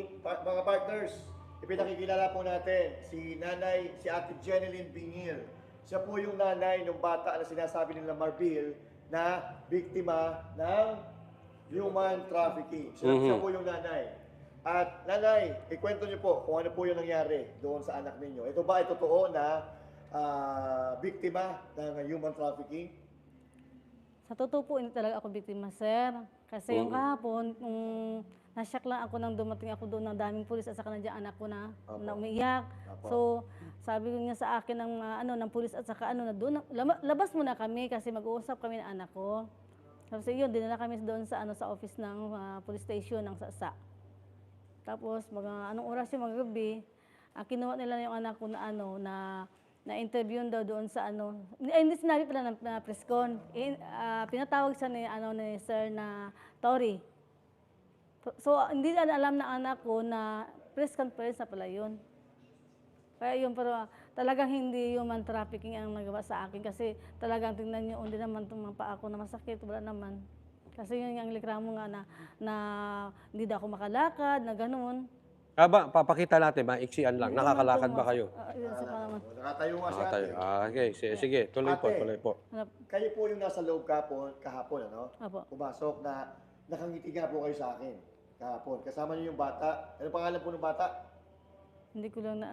mga partners, ipinakikilala po natin si si Ate Jeneline Bingil. Siya po yung nanay ng bata na sinasabi nila Marbil na biktima ng human trafficking. Siya po yung nanay. At nanay, ikwento niyo po kung ano po yung nangyari doon sa anak ninyo. Ito ba ay totoo na biktima ng human trafficking? Sa totoo po, hindi talaga ako biktima, sir. Kasi yung kahapon, nasyak lang ako nang dumating ako doon ng daming pulis at saka nandiyan anak ko na umiiyak. So, sabi ko niya sa akin ng pulis at saka na doon, labas muna kami kasi mag-uusap kami ng anak ko. Tapos yun, dinala kami doon sa office ng police station ng Sasa. Tapos anong oras yung magabi, kinuha nila yung anak ko na-interview daw doon sa hindi sinabi pala na press con. Pinatawag siya ni Sir na Tory. So, hindi alam ng anak ko na press conference na pala yun. Kaya yun, pero talagang hindi human trafficking ang nagawa sa akin kasi talagang tingnan niyo, hindi naman itong mga paa ko na masakit, wala naman. Kasi yun yung likramo nga na hindi daw ako makalakad, na gano'n. Papakita natin, maiksian lang. Nakakalakad ba kayo? Nakatayo nga siya. Okay, sige. Tuloy po. Kayo po yung nasa loob kahapon, ano? Apo. Pumasok na nakangiti nga po kayo sa akin kahapon. Kasama niyo yung bata. Ano pangalan po ng bata? Hindi ko lang na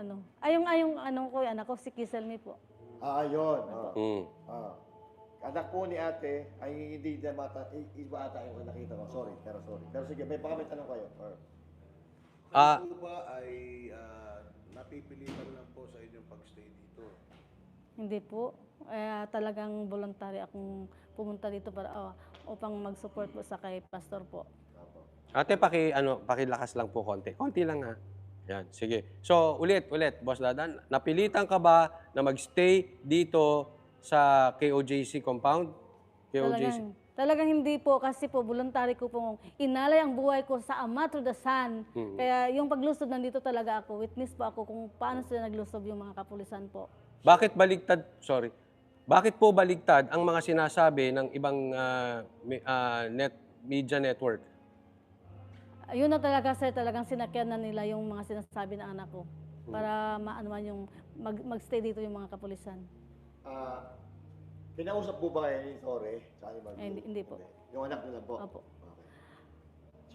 yung anak ko, si Kiselmi po. Ayun. Anak po ni ate ay hindi na iba ata yung nakita ko. Sorry. Pero sige, may baka may tanong kayo. Ano ba ay napipilitan lang po sa inyong pagstay dito? Hindi po. Talagang voluntary akong pumunta dito para upang mag-support po sa kay pastor po. Ate, pakilakas lang po konti. Konti lang ha. Yan, sige. So, ulit, Boss Dadan, napilitan ka ba na magstay dito sa KOJC compound? KOJC? Talagang hindi po kasi po voluntary ko pong inalay ang buhay ko sa Ama through the Son. Kaya yung paglusob nandito talaga ako. Witness po ako kung paano sila naglusob yung mga kapulisan po. Bakit po baligtad ang mga sinasabi ng ibang media network? Yun na talaga, sir, talagang sinakyan na nila yung mga sinasabi ng anak ko para maanuman yung magstay dito yung mga kapulisan. Kinausap po ba kayo ni Tore? Hindi po. Yung anak niyo lang po? Opo. Okay.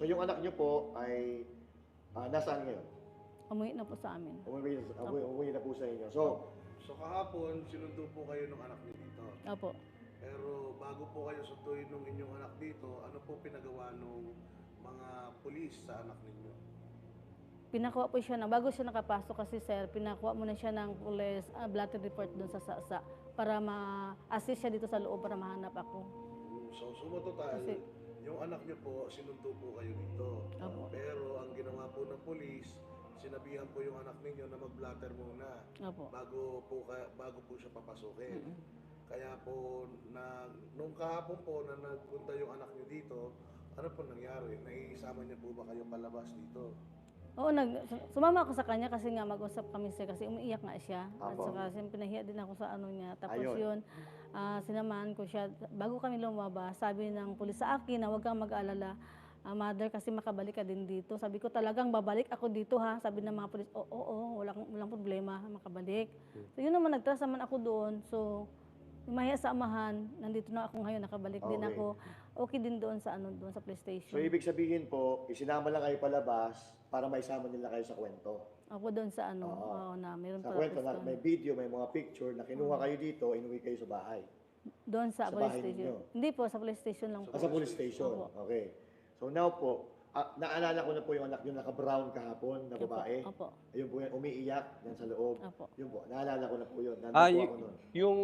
So yung anak niyo po ay nasaan ngayon? Umuwi na po sa amin. Umuwi na po sa inyo. So kahapon, sinundo po kayo ng anak niyo dito. Opo. Pero bago po kayo sunduin ng inyong anak dito, ano po pinagawa ng mga pulis sa anak ninyo? Pinakuha po siya bago siya nakapasok kasi, sir, pinakuha muna siya ng police blotter report doon sa Sasa para ma-assist siya dito sa loob para mahanap ako. So total, yung anak niyo po, sinundo po kayo dito. Opo. Pero ang ginawa po ng pulis, sinabihan po yung anak ninyo na mag-blatter muna Opo. bago po siya papasukin. Kaya po, nung kahapon po na nagpunta yung anak niyo dito, ano po nangyari? Naiisama niya po ba kayo palabas dito? Oo, sumama ako sa kanya kasi nga mag-usap kami siya kasi umiiyak nga siya. At saka pinahiya din ako sa niya. Tapos yun, sinamahan ko siya. Bago kami lumabas, sabi ng pulis sa akin na huwag kang mag-alala, mother, kasi makabalik ka din dito. Sabi ko talagang babalik ako dito ha. Sabi ng mga pulis, oo, walang problema, makabalik. So yun naman, nagtras naman ako doon. So, mahiya sa amahan, nandito na ako ngayon, nakabalik din ako. Okay din doon sa doon sa PlayStation. So ibig sabihin po, isinama lang kayo palabas para maisama nila kayo sa kwento. Ako doon sa na mayroon Sa pala kwento na may video, may mga picture na kinuha kayo dito, inuwi kayo sa bahay. doon sa bahay police station. ninyo? Hindi po, sa police station lang po. Sa police station. Okay. So now po, naalala ko na po yung anak nyo naka-brown kahapon na babae. Opo. Ayun po yan, umiiyak yan sa loob. Opo. Yun po, naalala ko na po yun. Nandun po ako nun. Yung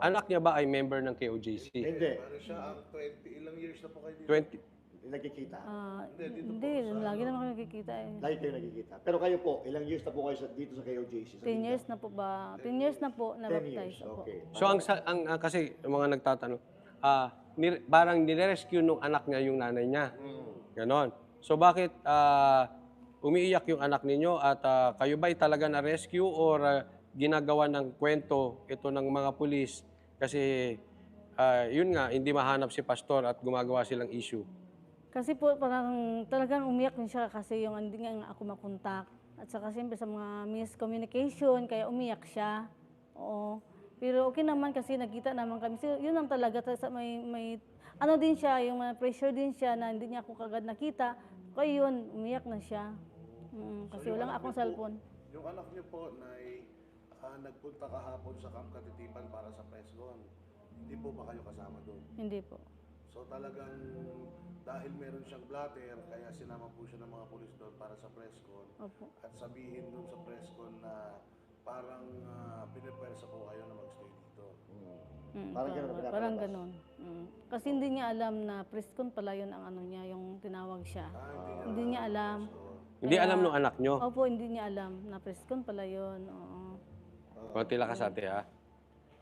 anak niya ba ay member ng KOJC? Hindi. Ano siya, ang 20, ilang years na po kayo dito? 20. Nagkikita. Hindi, lagi naman kami nakikita eh. Lagi kayo nagkikita. Pero kayo po, ilang years na po kayo dito sa KOJC? 10 years na po ba? 10 years na po na 10 years, baptize. Opo. okay. So kasi yung mga nagtatanong, parang nirescue nung anak niya yung nanay niya. Ganon. So bakit umiiyak yung anak ninyo at kayo ba'y talaga na-rescue or ginagawa ng kwento ito ng mga pulis kasi yun nga, hindi mahanap si pastor at gumagawa silang issue? Kasi po parang talagang umiyak din siya kasi yung hindi nga ako makontak. At saka siyempre sa mga miscommunication, kaya umiyak siya. Oo. Pero okay naman kasi nagkita naman kami. So, yun lang talaga. May ano din siya, yung pressure din siya na hindi niya ako kagad nakita. Kaya yun, umiyak na siya. Kasi yung wala nga anak akong niyo po- cellphone. Yung anak niyo po na nagpunta kahapon sa Camp Katitipan para sa press con. Hindi po ba kayo kasama doon? Hindi po. So talagang dahil meron siyang blatter, kaya sinama po siya ng mga pulis doon para sa press con. Opo. At sabihin doon sa press con na parang pinipwersa po kayo na magstay dito. Parang ganun ang pinapalabas. Parang ganun. Kasi hindi niya alam na preskon pala yun ang ano niya, yung tinawag siya. Hindi niya alam. Hindi alam nung anak nyo. Opo, hindi niya alam na preskon pala yun. Oo. Konti lang kasate, ha?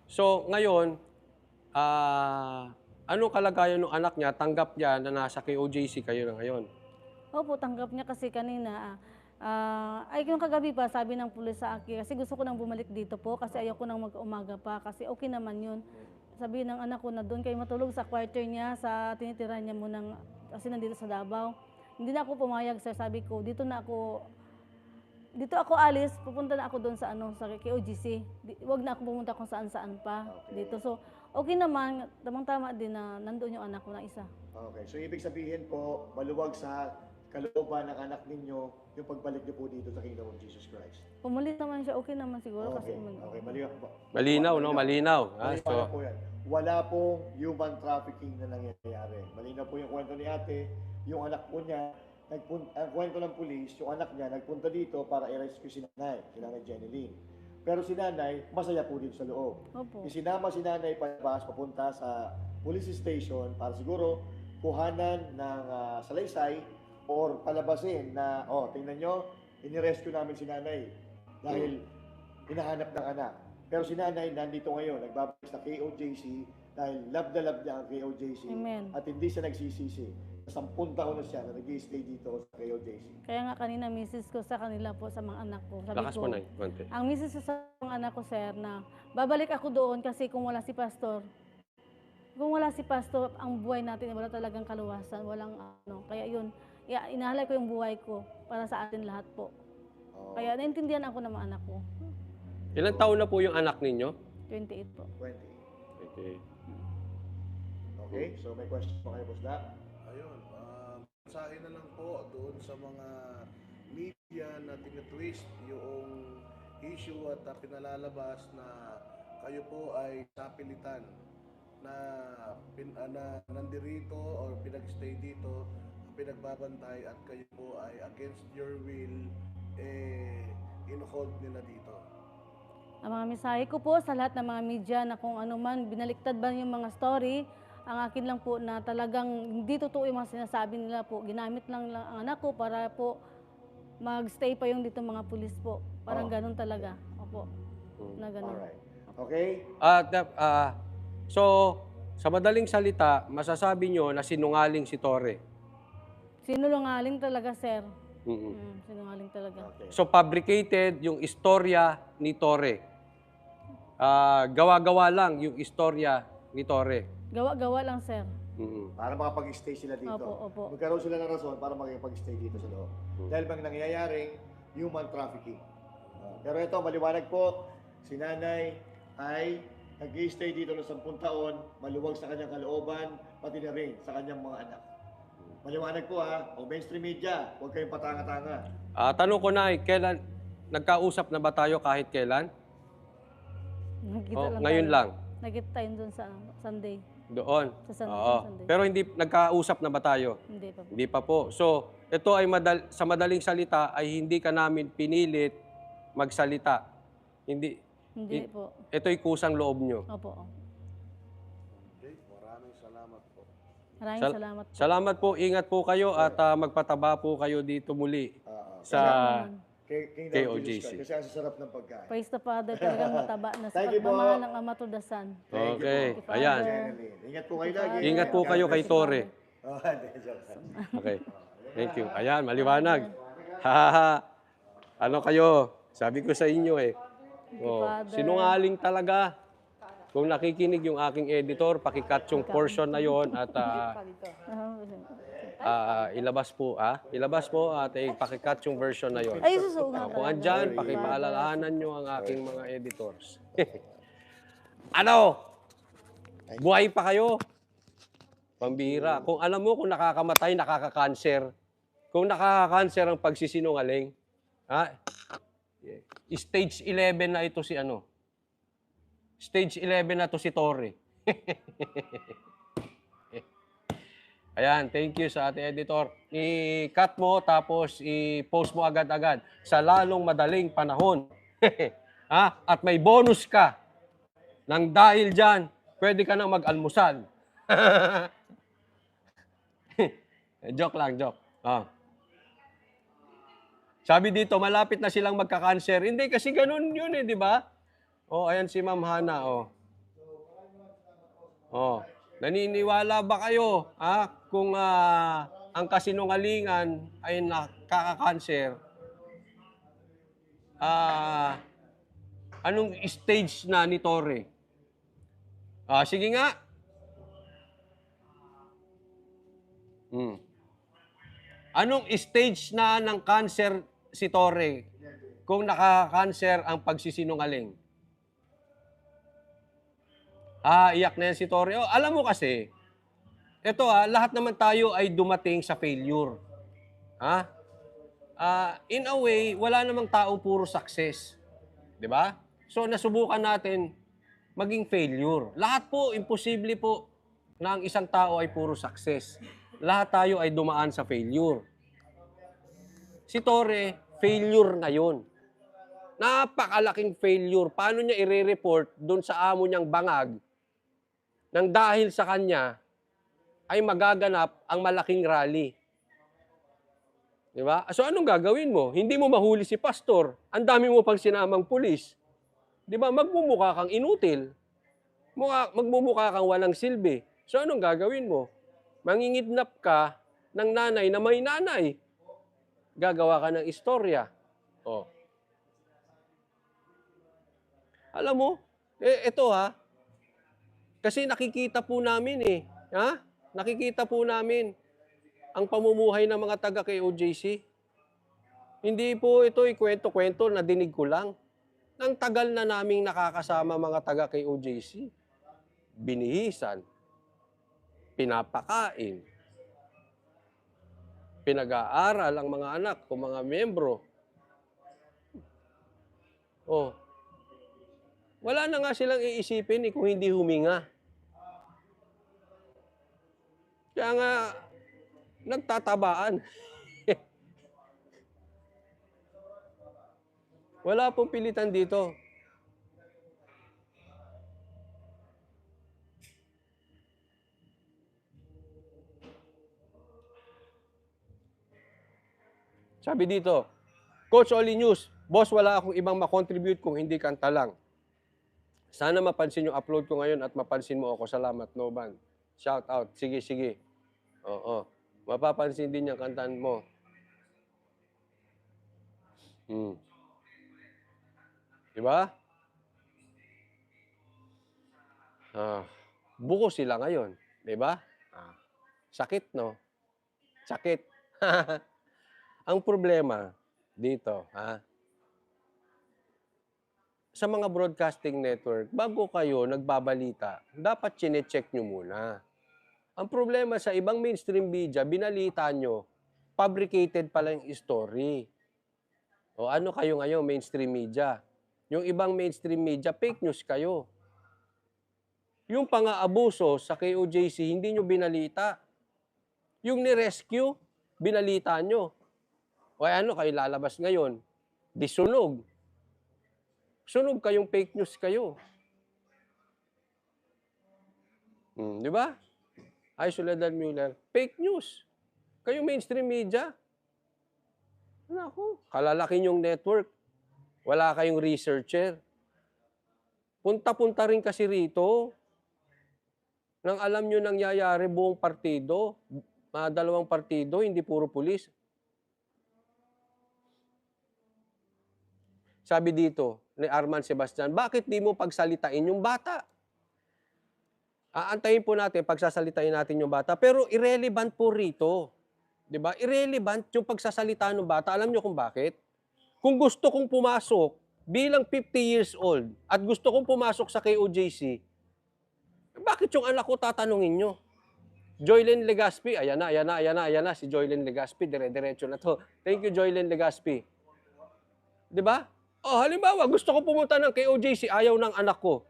So, ngayon, anong kalagayan ng anak niya? Tanggap niya na nasa KOJC kayo na ngayon? Opo, tanggap niya kasi kanina. Ay, yung kagabi pa, sabi ng pulis sa akin, kasi gusto ko nang bumalik dito po, kasi ayoko nang mag-umaga pa, kasi okay naman yun. Sabi ng anak ko na doon kayo matulog sa quarter niya, sa tinitira niya mo ng, kasi nandito sa Davao. Hindi na ako pumayag, sir. Sabi ko, dito ako alis, pupunta na ako doon sa sa KOGC. Huwag na ako pumunta kung saan-saan pa dito. So, okay naman, tamang-tama din na nandoon yung anak ko na isa. Okay, so ibig sabihin po, maluwag sa kalooban ng anak ninyo yung pagbalik niyo po dito sa Kingdom of Jesus Christ. Pumalit naman siya, okay naman siguro kasi Okay, Malinaw, no? Malinaw. Malinaw po yan. Wala pong human trafficking na nangyayari. Malinaw po yung kwento ni ate, yung anak po niya, ang kwento ng pulis, yung anak niya nagpunta dito para i-rescue si nanay Jeneline. Pero si nanay, masaya po dito sa loob. Opo. Isinama si nanay palabas papunta sa police station para siguro kuhanan ng salaysay or palabasin na, tingnan nyo, inirescue namin si nanay dahil hinahanap ng anak. Pero si nanay nandito ngayon, nagbabalik sa KOJC dahil love na love niya ang KOJC. Amen. At hindi siya nagsisisi. 10 taon na siya na nag-stay dito sa KOJC. Kaya nga kanina misis ko sa kanila po sa mga anak ko. Sabi Lakas ko, mo na, konti. ang misis ko sa mga anak ko, sir, na babalik ako doon kasi kung wala si pastor, ang buhay natin wala talagang kaluwasan, walang ano. Kaya yun, inahalay ko yung buhay ko para sa atin lahat po. Kaya naintindihan ako ng mga anak ko. Ilang taon na po yung anak ninyo? 28 po. 20. Okay. Okay, so may question pa kayo, Boss Dak? Ayun, mensahe na lang po doon sa mga media na tinitwist yung issue at pinalalabas na kayo po ay sapilitan na nandirito or pinagstay dito, pinagbabantay at kayo po ay against your will, in-hold nila dito. Ang mga mensahe ko po sa lahat ng mga media na kung ano man, binaliktad ba yung mga story, ang akin lang po na talagang hindi totoo yung mga sinasabi nila po. Ginamit lang ang anak ko para po mag-stay pa yung dito mga pulis po. Parang ganun talaga. Opo. Na ganun. Alright. Okay? So, sa madaling salita, masasabi nyo na sinungaling si Torre. Sinungaling talaga, sir. Mm-mm. Sinungaling talaga. Okay. So, fabricated yung istorya ni Torre. Gawa-gawa lang yung istorya ni Torre. Gawa-gawa lang, sir. Mm-mm. Para makapag-stay sila dito. Opo. Magkaroon sila ng rason para makipag-stay dito sa loob. Dahil bang nangyayaring human trafficking. Pero ito, maliwanag po, si nanay ay nag-stay dito ng 10 taon, maluwag sa kanyang kalooban, pati na rin sa kanyang mga anak. Maliwanag po o mainstream media, huwag kayong patanga-tanga. Tanong ko na, kailan, nagkausap na ba tayo kahit kailan? Nagkita Ngayon tayo. lang. Nagkita tayo dun sa Sunday. Doon. Sa Oo. Sunday. Pero hindi nagkausap na ba tayo? Hindi pa po. Hindi pa po. So, ito ay sa madaling salita ay hindi ka namin pinilit magsalita. Hindi. Hindi po. Ito'y kusang loob nyo. Opo. Okay, maraming salamat po. Maraming salamat po. Salamat po. Ingat po kayo at magpataba po kayo dito muli sa Kingdom of Jesus KOJC. Christ. Kasi ang sasarap ng pagkain. Praise the Father, talagang mataba na sa Thank you po. pagmamahal ng Ama to the Son. Okay. Thank you, Ayan. Father. Jeneline. Ingat po kayo lagi. Ingat po kayo kay Torre. Hindi, joke lang. Okay. Thank you. Ayan, maliwanag. Hahaha. Ano kayo? Sabi ko sa inyo Father. sinungaling talaga. Kung nakikinig yung aking editor, pakikat yung portion na yon at ilabas po, ilabas po at ipakikat yung version na yon. Ay, susuo nga Kung talaga. andyan, pakipaalalahanan nyo ang aking mga editors. Ano? Buhay pa kayo? Pambihira. Kung alam mo kung nakakamatay, nakaka-cancer. Kung nakaka-cancer ang pagsisinungaling, stage 11 na ito si ano? Stage 11 na to si Torre. Ayan, thank you sa ating editor. I-cut mo tapos i-post mo agad-agad sa lalong madaling panahon. At may bonus ka. Nang dahil dyan, pwede ka nang mag-almusal. Joke lang, joke. Sabi dito, malapit na silang magka-cancer. Hindi, kasi ganun yun di ba? Ayan si Ma'am Hana, naniniwala ba kayo, kung ang kasinungalingan ay nakaka-cancer? Anong stage na ni Torre? Sige nga. Anong stage na ng cancer si Torre kung nakaka-cancer ang pagsisinungaling? Iyak na yan si Torre. Alam mo kasi, ito lahat naman tayo ay dumating sa failure. In a way, wala namang taong puro success. Di ba? So, nasubukan natin maging failure. Lahat po, imposible po na ang isang tao ay puro success. Lahat tayo ay dumaan sa failure. Si Torre, failure na yun. Napakalaking failure. Paano niya i-report doon sa amo niyang bangag nang dahil sa kanya ay magaganap ang malaking rally? Di ba? So anong gagawin mo? Hindi mo mahuli si pastor. Ang dami mo pang sinamang pulis. Di ba? Magmumukha kang inutil. Magmumukha kang walang silbi. So anong gagawin mo? Mangingidnap ka ng nanay na may nanay. Gagawa ka ng istorya. Alam mo, ito kasi nakikita po namin nakikita po namin ang pamumuhay ng mga taga kay OJC. Hindi po ito kwento-kwento na dinig ko lang. Nang tagal na naming nakakasama mga taga kay OJC. Binihisan, pinapakain, pinag-aaral ang mga anak o mga miyembro. Wala na nga silang iisipin kung hindi huminga. Kaya nga, nagtatabaan. Wala pong pilitan dito. Sabi dito, Coach Oli News, boss, wala akong ibang makontribute kung hindi kanta lang. Sana mapansin yung upload ko ngayon at mapansin mo ako. Salamat, Noban. Shout out. Sige, sige. Mapapansin din yung kantaan mo. Diba? Buko sila ngayon. Diba? Sakit, no? Sakit. Ang problema dito, sa mga broadcasting network, bago kayo nagbabalita, dapat chine-check nyo muna. Ang problema sa ibang mainstream media, binalita nyo, fabricated pala yung story. O ano kayo ngayon, mainstream media? Yung ibang mainstream media, fake news kayo. Yung pang-aabuso sa KOJC, hindi nyo binalita. Yung ni-rescue, binalita nyo. O ano kayo lalabas ngayon? Disunog. Sunog kayong fake news kayo. Di ba? Ay, Soledad Mueller, fake news. Kayong mainstream media. Naku, kalalaking yung network. Wala kayong researcher. Punta-punta rin kasi rito. Nang alam nyo nangyayari buong partido, dalawang partido, hindi puro pulis. Sabi dito ni Arman Sebastian, bakit di mo pagsalitain yung bata? Aantayin po natin, pagsasalitain natin yung bata, pero irrelevant po rito. 'Di ba? Irrelevant yung pagsasalita ng bata. Alam niyo kung bakit? Kung gusto kong pumasok bilang 50 years old at gusto kong pumasok sa KOJC, bakit yung anak ko tatanungin nyo? Joylyn Legaspi, ayan na, si Joylyn Legaspi, dire-diretso na to. Thank you, Joylyn Legaspi. 'Di ba? Oh, halimbawa, gusto ko pumunta ng KOJC, ayaw ng anak ko.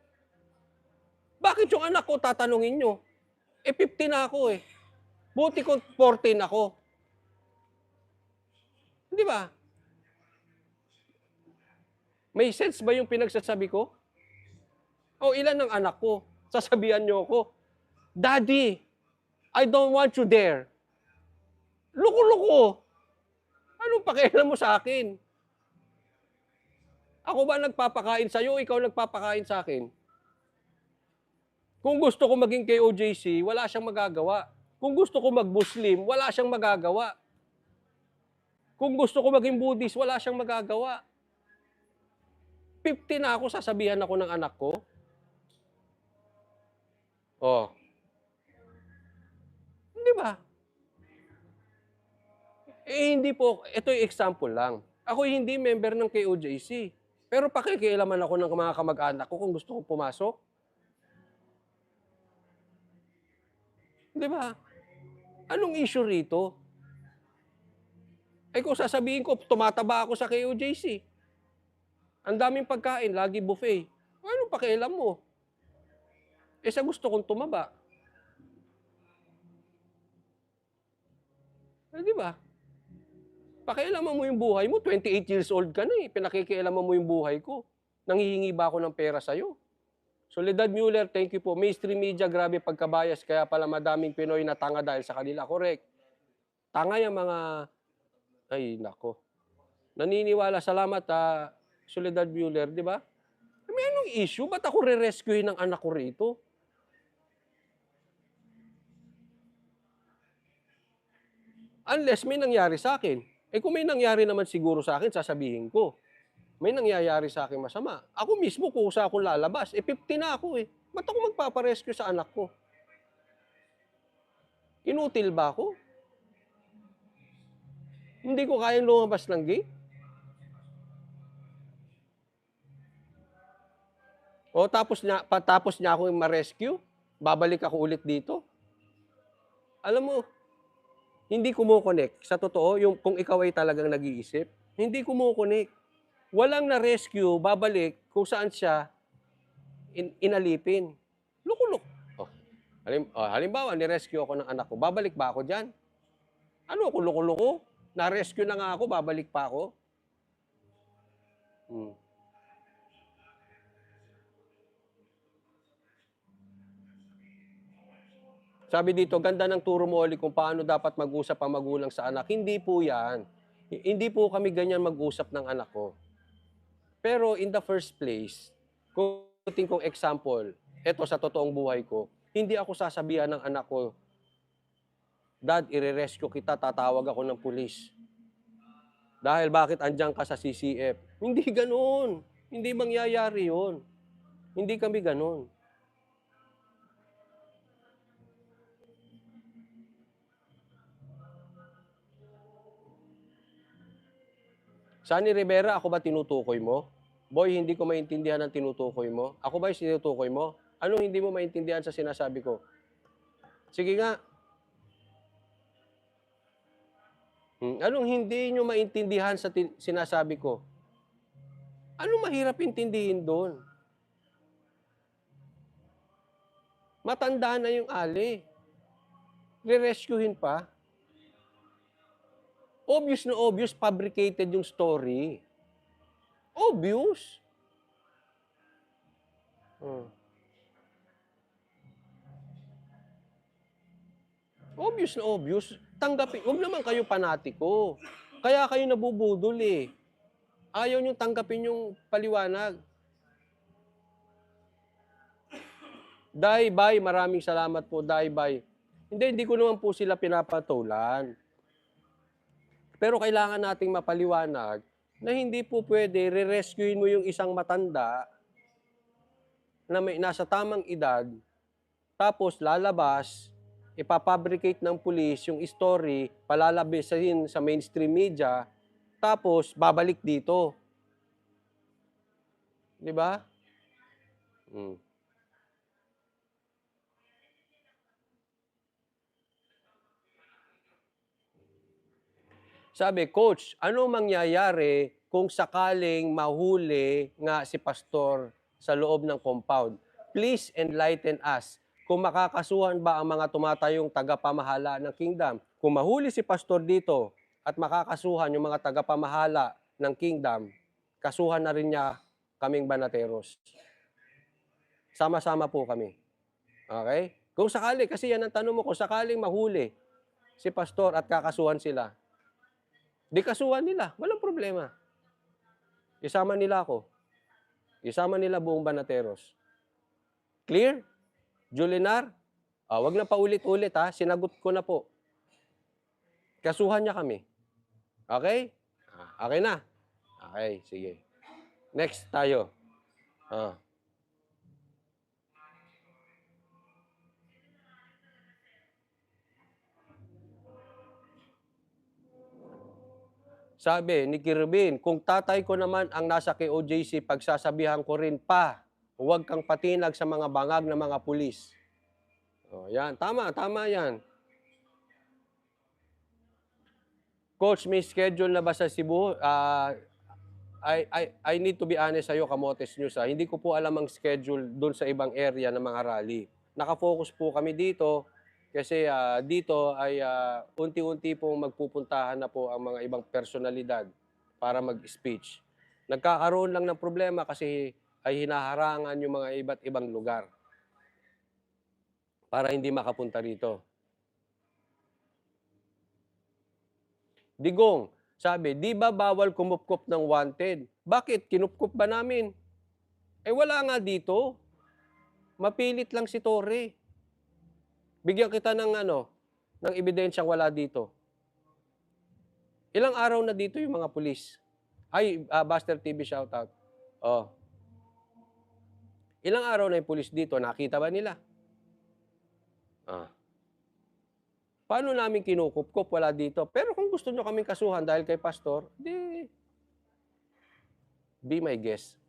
Bakit yung anak ko tatanungin nyo? 50 na ako eh. Buti ko 14 ako. 'Di ba? May sense ba yung pinagsasabi ko? O ilan ng anak ko? Sasabihan nyo ako, Daddy, I don't want you there. Loko-loko. Anong pakialam mo sa akin? Ako ba nagpapakain sa'yo, ikaw nagpapakain sa akin? Kung gusto ko maging KOJC, wala siyang magagawa. Kung gusto ko mag-Muslim, wala siyang magagawa. Kung gusto ko maging Buddhist, wala siyang magagawa. 50 na ako, sasabihan ako ng anak ko. Oh. Di ba? Hindi po, ito yung example lang. Ako hindi member ng KOJC. Pero pakikialaman ako ng mga kamag-anak ko kung gusto kong pumasok. Di ba? Anong issue rito? Kung sasabihin ko, tumataba ako sa KOJC. Ang daming pagkain, lagi buffet. Anong pakialam mo? Sa gusto kong tumaba. Di ba? Pakialaman mo yung buhay mo. 28 years old ka na eh. Pinakikialaman mo yung buhay ko. Nanghihingi ba ako ng pera sa'yo? Soledad Mueller, thank you po. Mainstream media, grabe pagkabayas. Kaya pala madaming Pinoy na tanga dahil sa kanila. Correct. Tanga yung mga... Ay, nako. Naniniwala. Salamat, Soledad Mueller, di ba? May anong issue? Ba't ako re-rescuein ng anak ko rito? Unless may nangyari sa akin. Kung may nangyari naman siguro sa akin, sasabihin ko. May nangyayari sa akin masama. Ako mismo, kusa akong lalabas. 50 na ako eh. Ba't ako magpaparescue sa anak ko? Inutil ba ako? Hindi ko kayang lumabas ng gate? O tapos niya ako ma-rescue? Babalik ako ulit dito? Alam mo, hindi kumukonek. Sa totoo, kung ikaw ay talagang nag-iisip, hindi kumukonek. Walang na-rescue, babalik kung saan siya inalipin. Luk-luk. Halimbawa, ni-rescue ako ng anak ko, babalik ba ako dyan? Ano ako, loko-loko? Na-rescue na nga ako, babalik pa ako? Sabi dito, ganda ng turo mo, Oli, kung paano dapat mag-usap ang magulang sa anak. Hindi po yan. Hindi po kami ganyan mag-usap ng anak ko. Pero in the first place, kung kong example, eto sa totoong buhay ko, hindi ako sasabihan ng anak ko, Dad, ire-rescue kita, tatawag ako ng pulis. Dahil bakit andyan ka sa CCF? Hindi ganun. Hindi mangyayari yun. Hindi kami ganun. Sunny Rivera, ako ba tinutukoy mo? Boy, hindi ko maintindihan ang tinutukoy mo. Ako ba yung tinutukoy mo? Anong hindi mo maintindihan sa sinasabi ko? Sige nga. Anong hindi nyo maintindihan sa sinasabi ko? Anong mahirap intindihin doon? Matanda na yung ali. Re-rescuehin pa. Obvious na obvious, fabricated yung story. Obvious. Obvious na obvious. Tanggapin. Huwag naman kayo panatiko. Kaya kayo nabubudol eh. Ayaw nyo tanggapin yung paliwanag. Day-bye, maraming salamat po, Day-bye. Hindi ko naman po sila pinapatulan. Pero kailangan nating mapaliwanag na hindi po pwede re-rescuein mo yung isang matanda na nasa tamang edad, tapos lalabas, ipapabricate ng pulis yung story, palalabisin sa mainstream media, tapos babalik dito. Di ba? Hmm. Sabi, Coach, ano mangyayari kung sakaling mahuli nga si pastor sa loob ng compound? Please enlighten us. Kung makakasuhan ba ang mga tumatayong tagapamahala ng kingdom? Kung mahuli si pastor dito at makakasuhan yung mga tagapamahala ng kingdom, kasuhan na rin niya kaming banateros. Sama-sama po kami. Okay? Kung sakali, kasi yan ang tanong mo, kung sakaling mahuli si pastor at kakasuhan sila, di kasuhan nila, walang problema. Isama nila ako. Isama nila buong banateros. Clear? Julinar? Wag na paulit-ulit ha, sinagot ko na po. Kasuhan niya kami. Okay? Okay na? Okay, sige. Next tayo. Sabi ni Kirvin, kung tatay ko naman ang nasa KOJC, pagsasabihan ko rin pa, huwag kang patinag sa mga bangag ng mga pulis. Yan, tama yan. Coach, may schedule na ba sa Cebu? I need to be honest sa'yo, Kamotes News. Hindi ko po alam ang schedule doon sa ibang area ng mga rally. Nakafocus po kami dito kasi dito ay unti-unti pong magpupuntahan na po ang mga ibang personalidad para mag-speech. Nagkakaroon lang ng problema kasi ay hinaharangan yung mga iba't ibang lugar para hindi makapunta rito. Digong, sabi, di ba bawal kumupkup ng wanted? Bakit? Kinupkup ba namin? Wala nga dito. Mapilit lang si Torre. Bigyan kita ng ng ebidensyang wala dito. Ilang araw na dito yung mga pulis. Ay, Buster TV shoutout. Ilang araw na yung pulis dito, nakita ba nila? Paano namin kinukupkup? Wala dito. Pero kung gusto nyo kaming kasuhan dahil kay pastor, be my guest.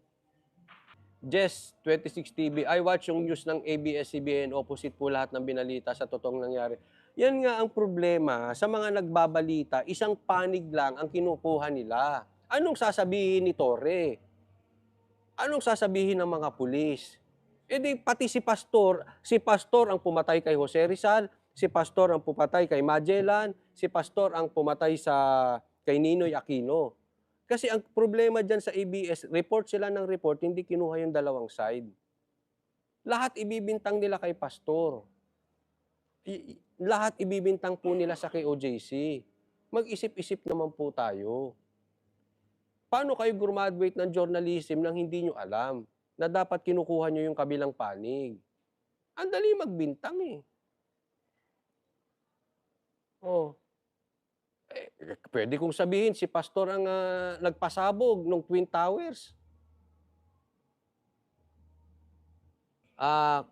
Jess 26 TV, I watch yung news ng ABS-CBN, opposite po lahat ng binalita sa totoong nangyari. Yan nga ang problema, sa mga nagbabalita, isang panig lang ang kinukuha nila. Anong sasabihin ni Torre? Anong sasabihin ng mga pulis? Pati si pastor ang pumatay kay Jose Rizal, si pastor ang pumatay kay Magellan, si pastor ang pumatay kay Ninoy Aquino. Kasi ang problema dyan sa ABS, report sila ng report, hindi kinuha yung dalawang side. Lahat ibibintang nila kay pastor. Lahat ibibintang po nila sa KOJC. Mag-isip-isip naman po tayo. Paano kayo graduate ng journalism nang hindi nyo alam na dapat kinukuha nyo yung kabilang panig? Ang dali magbintang eh. Pwede kong sabihin, si pastor ang nagpasabog ng Twin Towers.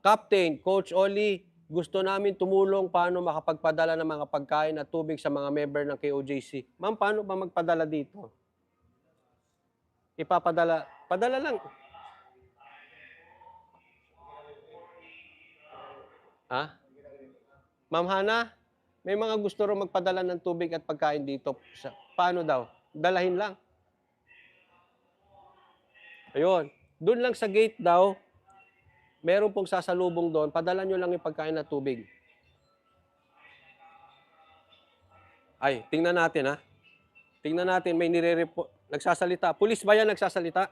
Captain, Coach Oli, gusto namin tumulong paano makapagpadala ng mga pagkain at tubig sa mga member ng KOJC. Ma'am, paano ba magpadala dito? Padala lang. Ma'am Hana? May mga gusto rin magpadala ng tubig at pagkain dito. Paano daw? Dalahin lang. Ayun. Doon lang sa gate daw, meron pong sasalubong doon. Padala nyo lang yung pagkain at tubig. Ay, tingnan natin ha. Tingnan natin, may nire-report. Nagsasalita. Pulis ba yan nagsasalita?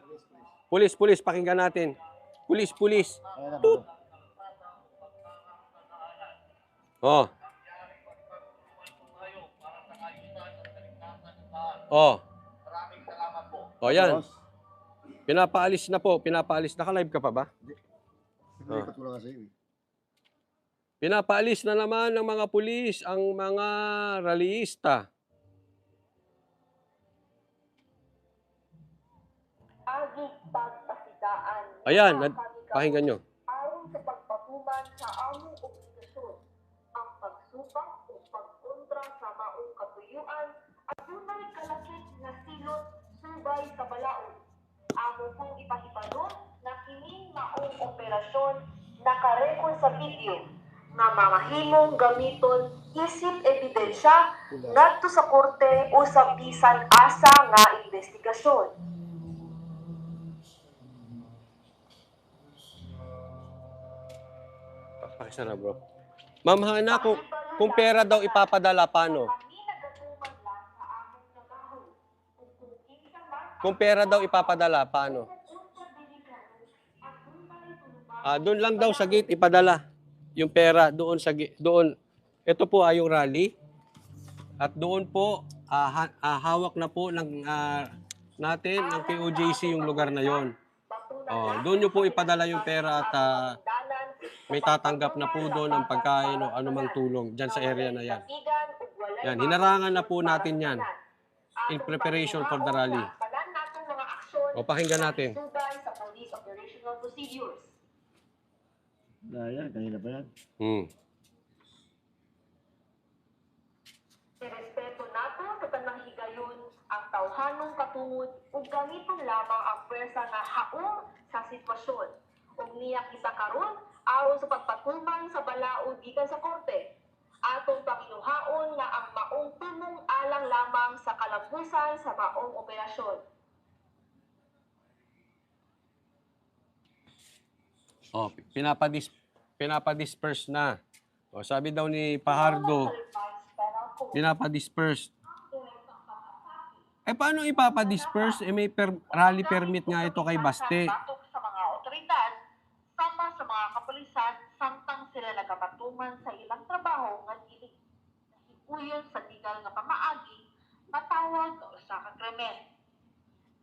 Pulis, pakinggan natin. Pulis. Tut! Yan. Pinapaalis na po. Naka-live ka pa ba? Pinapaalis na naman ng mga pulis ang mga rallyista. Ayan, pakinggan nyo. Ayon sa pagpatuman sa among obligasyon, ang sa video nga mamahimong gamiton isip ebidensya ngadto sa korte o sa bisan asa nga investigasyon. Pakisa na, bro. Ma'am Hana, kung pera daw ipapadala, paano? Kami nagatuman lang sa among trabaho. Ug kung kinsa man Kung pera daw ipapadala, paano? Doon lang daw sa gate ipadala. Yung pera doon sa doon. Ito po ay yung rally. At doon po hawak na po ng natin ng KOJC yung lugar na yon. Doon nyo po ipadala yung pera at may tatanggap na po doon ng pagkain o anumang tulong dyan sa area na yan. Yan, hinarangan na po natin yan in preparation for the rally. O, pakinggan natin. Sa police operational procedures. Yan, kanina pa yan. Irespeto nato sa tanang higayon ang tawhanong katungod ug gamiton lamang ang pwersa nga haom sa sitwasyon. Ug niya kita karon aron sa pagpatuman sa balaod gikan sa korte. Atong pakinuhaon nga ang maong tumong alang lamang sa kalampusan sa maong operasyon. Pinapadisperse na. Sabi daw ni Pahardo, pinapadisperse. Paano ipapadisperse? May rally permit nga ito kay Baste. Batok sa mga otoridad, sama sa mga kapulisan, samtang sila nagapatuman sa ilang trabaho nga dili nahipuyon sa legal nga pamaagi, matawag o sa kakrimen.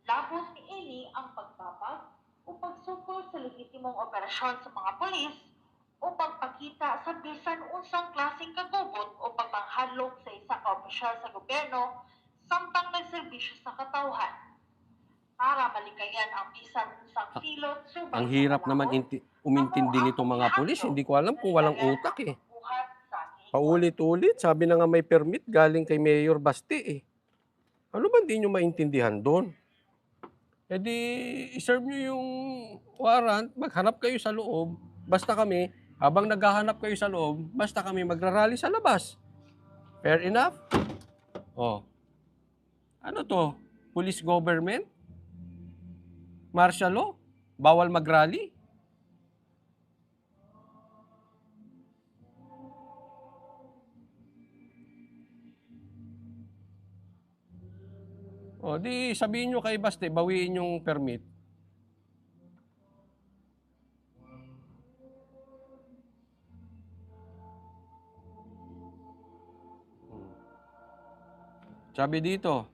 Labot ni ini ang pagbabag o pagsukol sa legitimong operasyon sa mga pulis o pagpakita sa bisan unsang klaseng kagubot o pagpanghalok sa isa ka opisyal sa gobyerno samtang nagserbisyo sa katawhan para malikayan ang bisan unsang pilot subay Ang hirap sa naman balaod, umintindi nito mga pulis. Hindi ko alam kung walang utak eh. buhat sa ating Paulit-ulit, sabi na nga may permit galing kay Mayor Baste eh. Ano ba hindi nyo maintindihan doon? Di, iserve nyo yung warrant, maghanap kayo sa loob, basta kami, habang naghahanap kayo sa loob, basta kami magrarally sa labas. Fair enough? Ano to? Police government? Martial law? Bawal mag-rally? Di sabihin nyo kay Baste, bawiin yung permit. Sabi dito,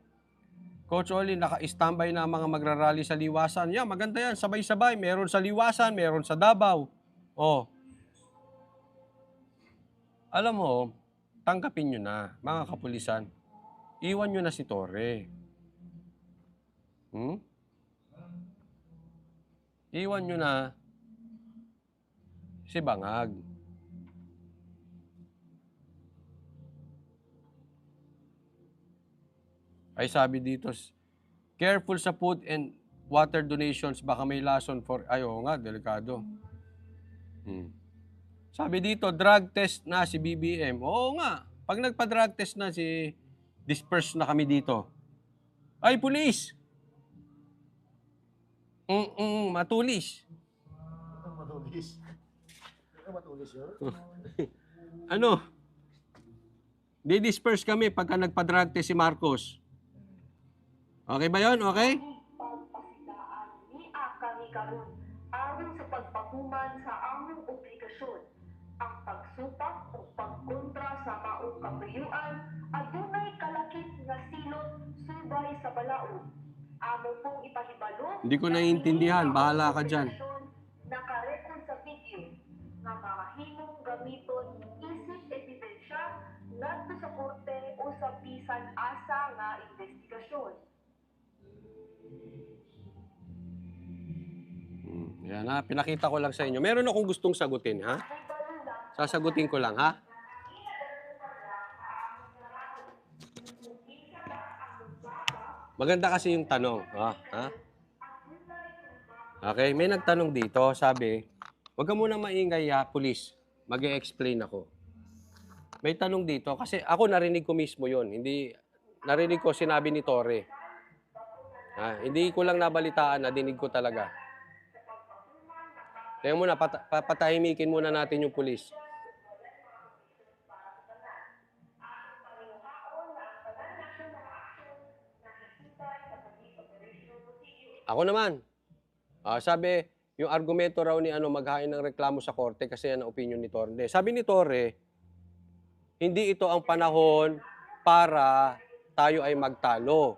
Coach Oli, naka-standby na ang mga magrarally sa Liwasan. Yeah, maganda yan, sabay-sabay. Meron sa Liwasan, meron sa Davao. Alam mo, tanggapin nyo na, mga kapulisan. Iwan nyo na si Torre. Iwan nyo na si Bangag. Ay sabi dito, careful sa food and water donations, baka may lason for... Ayaw nga, delikado. Sabi dito, drug test na si BBM. Oo nga, pag nagpa-drug test na si... Disperse na kami dito. Ay, pulis! Matulis. Matulis. Matulis yun? Ano? Di-disperse kami pagka nagpa-drug test si Marcos. Okay ba yun? Okay? pagpasidaan ni kami karon aron sa pagpahuman sa among obligasyon. Ang pagsupak o pagkontra sa maong kapuyuan adunay kalakip nga silot subay sa balaod. Amo pong ipahibalo. Hindi ko naiintindihan. Bahala ka dyan. Nakarecord sa video nga mamahimong gamiton isip ebidensya ngadto sa korte o sa bisan asa nga investigasyon. Yan ha, pinakita ko lang sa inyo. Meron akong gustong sagutin, ha? Sasagutin ko lang, ha? Maganda kasi yung tanong. Ha? Okay, may nagtanong dito, sabi, Huwag ka muna maingay, ha, police. Mag-e-explain ako. May tanong dito, kasi ako narinig ko mismo yon. Hindi, narinig ko sinabi ni Torre. Hindi ko lang nabalitaan, nadinig ko talaga. Kaya muna, patahimikin muna natin yung police. Ako naman, sabi, yung argumento raw ni maghain ng reklamo sa korte kasi yan ang opinion ni Torre. Hindi. Sabi ni Torre, hindi ito ang panahon para tayo ay magtalo.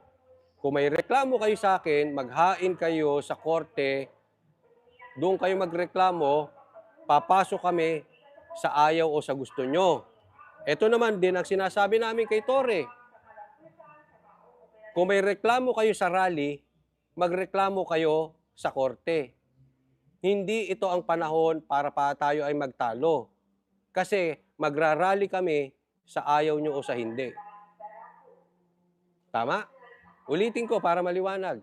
Kung may reklamo kayo sa akin, maghain kayo sa korte, doon kayo magreklamo, papasok kami sa ayaw o sa gusto nyo. Ito naman din ang sinasabi namin kay Torre. Kung may reklamo kayo sa rally, magreklamo kayo sa korte. Hindi ito ang panahon para tayo ay magtalo. Kasi magrarally kami sa ayaw nyo o sa hindi. Tama? Ulitin ko para maliwanag.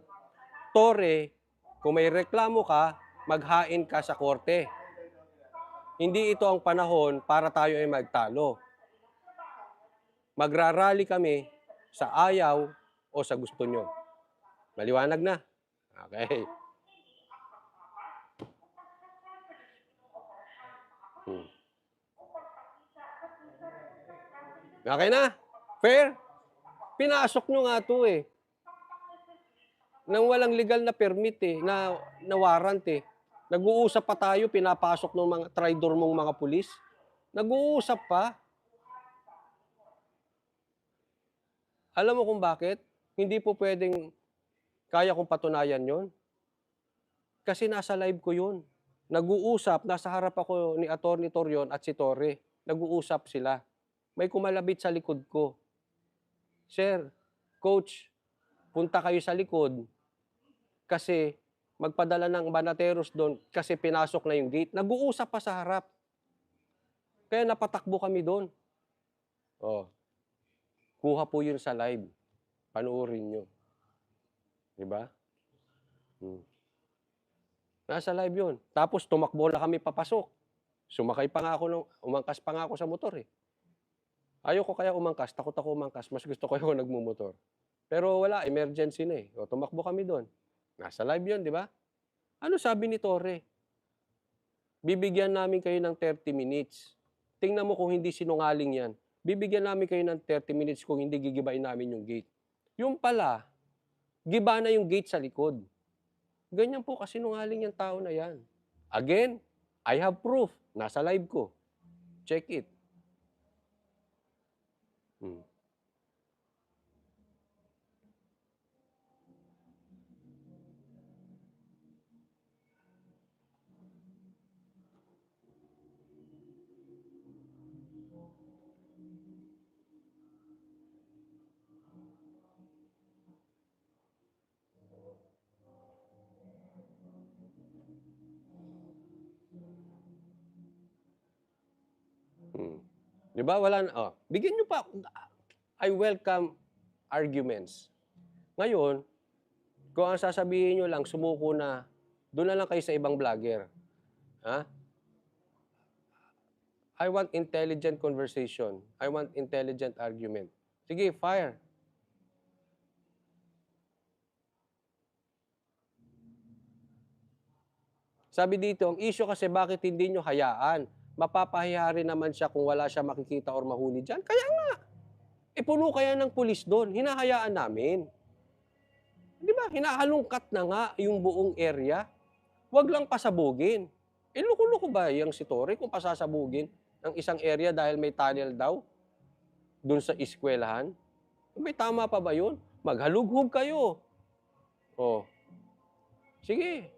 Torre, kung may reklamo ka, maghain ka sa korte. Hindi ito ang panahon para tayo ay magtalo. Magrarally kami sa ayaw o sa gusto nyo. Maliwanag na? Okay. Okay na? Fair? Pinasok nyo nga ito eh. Nang walang legal na permit eh, na warrant eh. Nag-uusap pa tayo, pinapasok ng mga traidor mong mga pulis. Nag-uusap pa. Alam mo kung bakit? Hindi po pwedeng kaya kong patunayan yon. Kasi nasa live ko yun. Nag-uusap, nasa harap ako ni Atty. Torion at si Torre. Nag-uusap sila. May kumalabit sa likod ko. Sir, coach, punta kayo sa likod kasi magpadala ng banateros doon kasi pinasok na yung gate. Nag-uusap pa sa harap. Kaya napatakbo kami doon. Oh. Kuha po yun sa live. Panuorin nyo. Diba? Nasa live yun. Tapos tumakbo na kami papasok. Sumakay pa nga ako, umangkas pa nga ako sa motor eh. Ayoko kaya umangkas, takot ako umangkas, mas gusto ko yung nagmumotor. Pero wala, emergency na eh. O, tumakbo kami doon. Nasa live yun, di ba? Ano sabi ni Torre? Bibigyan namin kayo ng 30 minutes. Tingnan mo kung hindi sinungaling yan. Bibigyan namin kayo ng 30 minutes kung hindi gigibain namin yung gate. Yung pala, giba na yung gate sa likod. Ganyan po kasi sinungaling yung tao na yan. Again, I have proof. Nasa live ko. Check it. Di ba? Wala na. Oh. Bigyan nyo pa. I welcome arguments. Ngayon, kung ang sasabihin nyo lang, sumuko na, doon na lang kayo sa ibang vlogger. Ha? I want intelligent conversation. I want intelligent argument. Sige, fire. Sabi dito, ang issue kasi bakit hindi nyo hayaan? Mapapahiya rin naman siya kung wala siya makikita or mahuli dyan. Kaya nga, puno kaya ng pulis doon. Hinahayaan namin. Di ba? Hinahalungkat na nga yung buong area. Huwag lang pasabugin. Loko-loko ba yung si Torre kung pasasabugin ng isang area dahil may tunnel daw doon sa eskwelahan? May tama pa ba yun? Maghalughog kayo. Oh. Sige.